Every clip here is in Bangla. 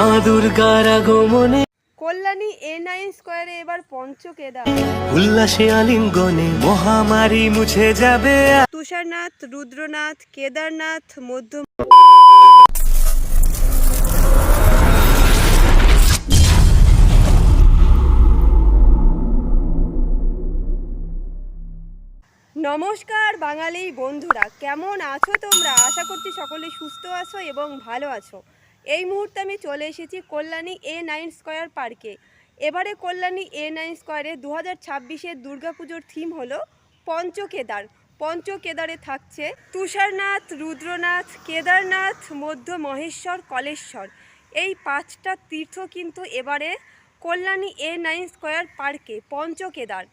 মা দুর্গার আগমনে কল্যাণী A9 স্কয়ারে এবার পঞ্চকেদার উল্লাসে আলিঙ্গনে মহামারী মুছে যাবে। তুষারনাথ, রুদ্রনাথ, কেদারনাথ, মধ্য নমস্কার বাঙালি বন্ধুরা, কেমন আছো তোমরা? আশা করছি সকলে সুস্থ আছো এবং ভালো আছো। এই মুহূর্তে আমি চলে এসেছি কল্যাণী A9 স্কয়ার পার্কে। এবারে কল্যাণী A9 স্কয়ারে 2026-এর দুর্গাপুজোর থিম হলো পঞ্চকেদার। পঞ্চকেদারে থাকছে তুষারনাথ, রুদ্রনাথ, কেদারনাথ, মধ্য মহেশ্বর, কলেশ্বর। এই 5টা তীর্থ কিন্তু এবারে কল্যাণী A9 স্কয়ার পার্কে পঞ্চকেদার।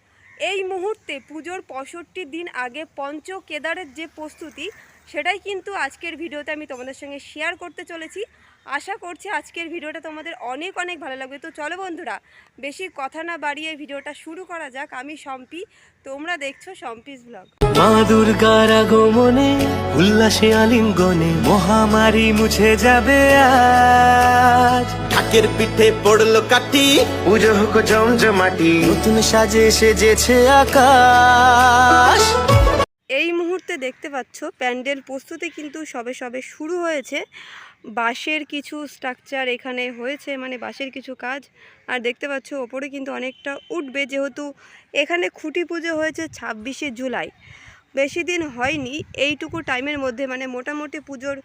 এই মুহূর্তে পুজোর 65 দিন আগে পঞ্চকেদারের যে প্রস্তুতি, সেটাই কিন্তু আজকের ভিডিওতে আমি তোমাদের সঙ্গে শেয়ার করতে চলেছি। আশা করছি আজকের ভিডিওটা তোমাদের অনেক অনেক ভালো লাগবে। তো চলো বন্ধুরা, বেশি কথা না বাড়িয়ে ভিডিওটা শুরু করা যাক। আমি শম্পি, তোমরা দেখছো শম্পিস ব্লগ। মা দুর্গার আগমনে উল্লাসে আলিঙ্গনে মহামারী মুছে যাবে আজ। ঢাকের পিঠে পড়লো কাঠি, পুজো হোক জমজমাটি, নতুন সাজে সেজেছে আকাশ। এই মুহূর্তে দেখতে পাচ্ছ প্যান্ডেল প্রস্তুতি কিন্তু সবে সবে শুরু হয়েছে। বাঁশের কিছু স্ট্রাকচার এখানে হয়েছে, মানে বাঁশের কিছু কাজ। আর দেখতে পাচ্ছ ওপরে কিন্তু অনেকটা উঠবে, যেহেতু এখানে খুঁটি পুজো হয়েছে 26শে জুলাই। বেশি দিন হয়নি, এইটুকু টাইমের মধ্যে, মানে মোটামুটি পুজোর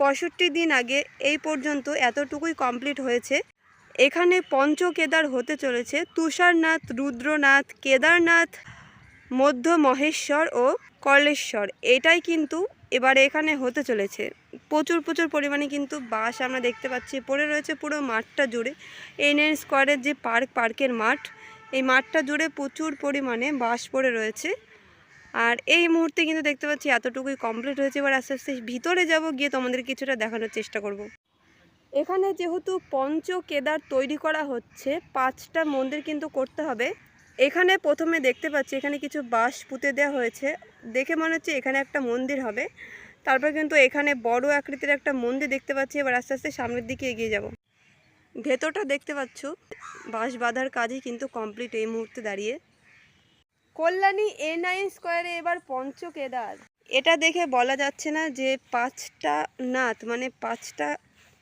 65 দিন আগে এই পর্যন্ত এতটুকুই কমপ্লিট হয়েছে। এখানে পঞ্চকেদার হতে চলেছে তুষারনাথ, রুদ্রনাথ, কেদারনাথ, মধ্য মহেশ্বর ও কলেশ্বর। এটাই কিন্তু এবারে এখানে হতে চলেছে। প্রচুর পরিমাণে কিন্তু বাস আমরা দেখতে পাচ্ছি পড়ে রয়েছে পুরো মাঠটা জুড়ে। A9 স্কয়ারের যে পার্কের মাঠ, এই মাঠটা জুড়ে প্রচুর পরিমাণে বাস পড়ে রয়েছে। আর এই মুহূর্তে কিন্তু দেখতে পাচ্ছি এতটুকুই কমপ্লিট হয়েছে। এবার আস্তে আস্তে ভিতরে যাব, গিয়ে তোমাদের কিছুটা দেখানোর চেষ্টা করব। এখানে যেহেতু পঞ্চকেদার তৈরি করা হচ্ছে, 5টা মন্দির কিন্তু করতে হবে। এখানে প্রথমে দেখতে পাচ্ছি এখানে কিছু বাঁশ পুঁতে দেওয়া হয়েছে, দেখে মনে হচ্ছে এখানে একটা মন্দির হবে। তারপর কিন্তু এখানে বড় আকৃতির একটা মন্দির দেখতে পাচ্ছি। এবার আস্তে আস্তে সামনের দিকে এগিয়ে যাব। ভেতরটা দেখতে পাচ্ছ বাঁশ বাঁধার কাজই কিন্তু কমপ্লিট এই মুহূর্তে দাঁড়িয়ে। কল্যাণী A9 স্কয়ারে এবার পঞ্চকেদার। এটা দেখে বলা যাচ্ছে না যে 5টা নাথ, মানে 5টা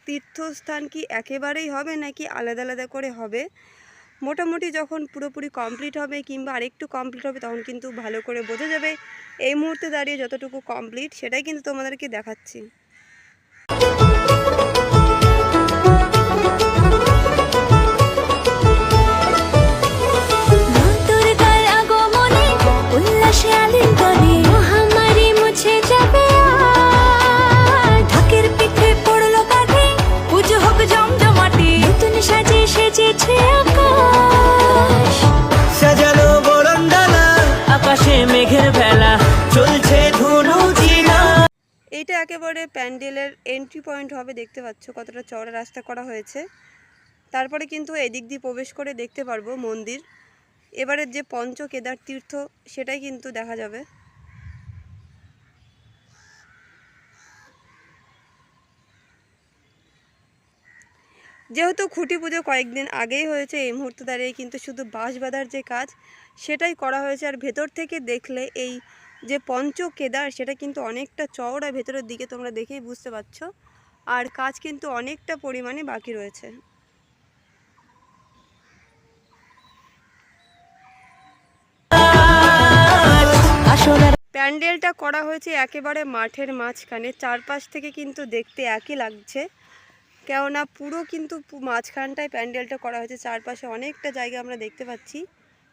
তীর্থস্থান কি একেবারেই হবে নাকি আলাদা আলাদা করে হবে। মোটামুটি যখন পুরোপুরি কমপ্লিট হবে কিংবা আরেকটু কমপ্লিট হবে তখন কিন্তু ভালো করে বোঝা যাবে। এই মুহূর্তে দাঁড়িয়ে যতটুকু কমপ্লিট সেটাই কিন্তু তোমাদেরকে দেখাচ্ছি। এটা একেবারে প্যান্ডেলের এন্ট্রি পয়েন্ট হবে। দেখতে পাচ্ছ কতটা চওড়া রাস্তা করা হয়েছে। তারপরে কিন্তু এদিক দিয়ে প্রবেশ করে দেখতে পারবো মন্দির। এবারের যে পঞ্চকেদার তীর্থ সেটাই কিন্তু দেখা যাবে। যেহেতু খুঁটি পুজো কয়েকদিন আগেই হয়েছে, এই মুহূর্তে দাঁড়িয়ে কিন্তু শুধু বাঁশ বাঁধার যে কাজ সেটাই করা হয়েছে। আর ভেতর থেকে দেখলে এই যে পঞ্চকেদার সেটা কিন্তু অনেকটা চওড়া, ভেতরের দিকে তোমরা দেখেই বুঝতে পারছো। আর কাজ কিন্তু অনেকটা পরিমাণে বাকি রয়েছে। প্যান্ডেলটা করা হয়েছে একেবারে মাঠের মাঝখানে। চারপাশ থেকে কিন্তু দেখতে একই লাগছে, কেননা পুরো কিন্তু মাঝখানটায় প্যান্ডেলটা করা হয়েছে। চারপাশে অনেকটা জায়গা আমরা দেখতে পাচ্ছি।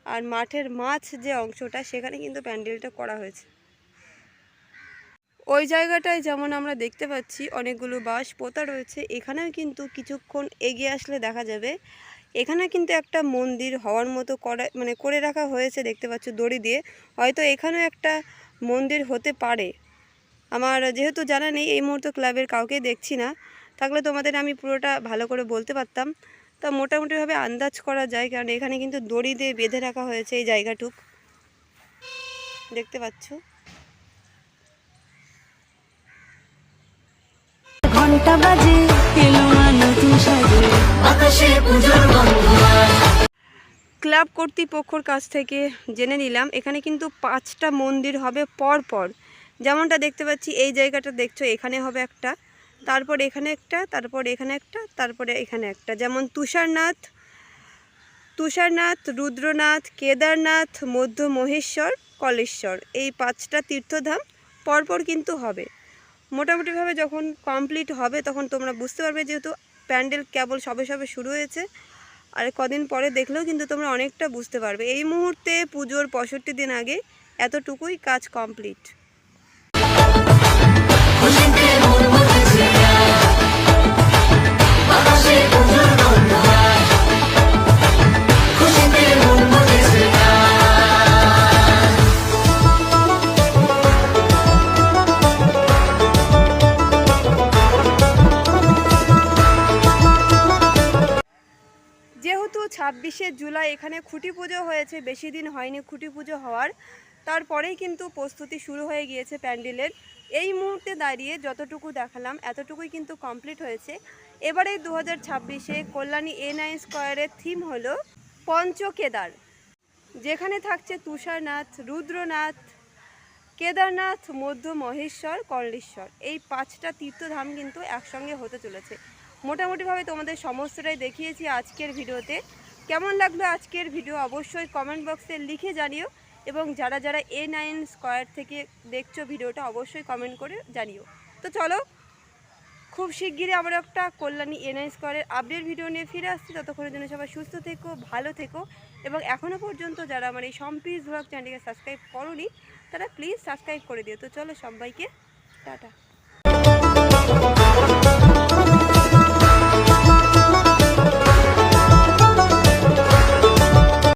আর মাঠের মাঝ যে অংশটা সেখানে কিন্তু প্যান্ডেলটা করা হয়েছে। ওই জায়গাটায় যেমন আমরা দেখতে পাচ্ছি অনেকগুলো বাঁশ পোতা রয়েছে, এখানেও কিন্তু কিছুক্ষণ এগিয়ে আসলে দেখা যাবে এখানে কিন্তু একটা মন্দির হওয়ার মতো করে রাখা হয়েছে। দেখতে পাচ্ছ দড়ি দিয়ে, হয়তো এখানেও একটা মন্দির হতে পারে। আমার যেহেতু জানা নেই, এই মুহূর্তে ক্লাবের কাউকে দেখছি না, থাকলে তোমাদের আমি পুরোটা ভালো করে বলতে পারতাম। তা মোটামুটিভাবে আন্দাজ করা যায়, কারণ এখানে কিন্তু দড়ি দিয়ে বেঁধে রাখা হয়েছে এই জায়গাটুক, দেখতে পাচ্ছ। ঘন্টা বাজে এলো নতুন সাজে। ক্লাব কর্তৃপক্ষর কাছ থেকে জেনে নিলাম এখানে কিন্তু 5টা মন্দির হবে পর পর। যেমনটা দেখতে পাচ্ছি এই জায়গাটা দেখছো, এখানে হবে একটা, তারপর এখানে একটা, তারপর এখানে একটা, তারপরে এখানে একটা। যেমন তুষারনাথ, রুদ্রনাথ, কেদারনাথ, মধ্য মহেশ্বর, কলেশ্বর, এই 5টা তীর্থধাম পরপর কিন্তু হবে। মোটামুটিভাবে যখন কমপ্লিট হবে তখন তোমরা বুঝতে পারবে, যেহেতু প্যান্ডেল কেবল সবে সবে শুরু হয়েছে, আর কদিন পরে দেখলেও কিন্তু তোমরা অনেকটা বুঝতে পারবে। এই মুহূর্তে পুজোর 65 দিন আগে এতটুকুই কাজ কমপ্লিট। যেহেতু 26শে জুলাই এখানে খুঁটি পুজো হয়েছে, বেশি দিন হয়নি খুঁটি পুজো হওয়ার, তারপরেই কিন্তু প্রস্তুতি শুরু হয়ে গিয়েছে প্যান্ডেলের। এই মুহূর্তে দাঁড়িয়ে যতটুকু দেখালাম এতটুকুই কিন্তু কমপ্লিট হয়েছে। এবারে 2026-এ কল্যাণী A9 স্কয়ারের থিম হলো পঞ্চকেদার, যেখানে থাকছে তুষারনাথ, রুদ্রনাথ, কেদারনাথ, মধ্য মহেশ্বর, কলেশ্বর, এই 5টা তীর্থধাম কিন্তু একসঙ্গে হতে চলেছে। মোটামুটিভাবে তোমাদের সমস্তটাই দেখিয়েছি আজকের ভিডিওতে। কেমন লাগলো আজকের ভিডিও অবশ্যই কমেন্ট বক্সে লিখে জানিও, এবং যারা যারা A9 স্কয়ার থেকে দেখছো ভিডিওটা অবশ্যই কমেন্ট করে জানিও। তো চলো, খুব শিগগিরই আমরা একটা কল্যাণী A9 স্কয়ারের আপডেট ভিডিও নিয়ে ফিরে আসছি। ততক্ষণের জন্য সবাই সুস্থ থেকো, ভালো থেকো, এবং এখনও পর্যন্ত যারা আমার এই সম্প্রীত ব্লগ চ্যানেলকে সাবস্ক্রাইব করোনি তারা প্লিজ সাবস্ক্রাইব করে দিও। তো চলো সবাইকে টাটা।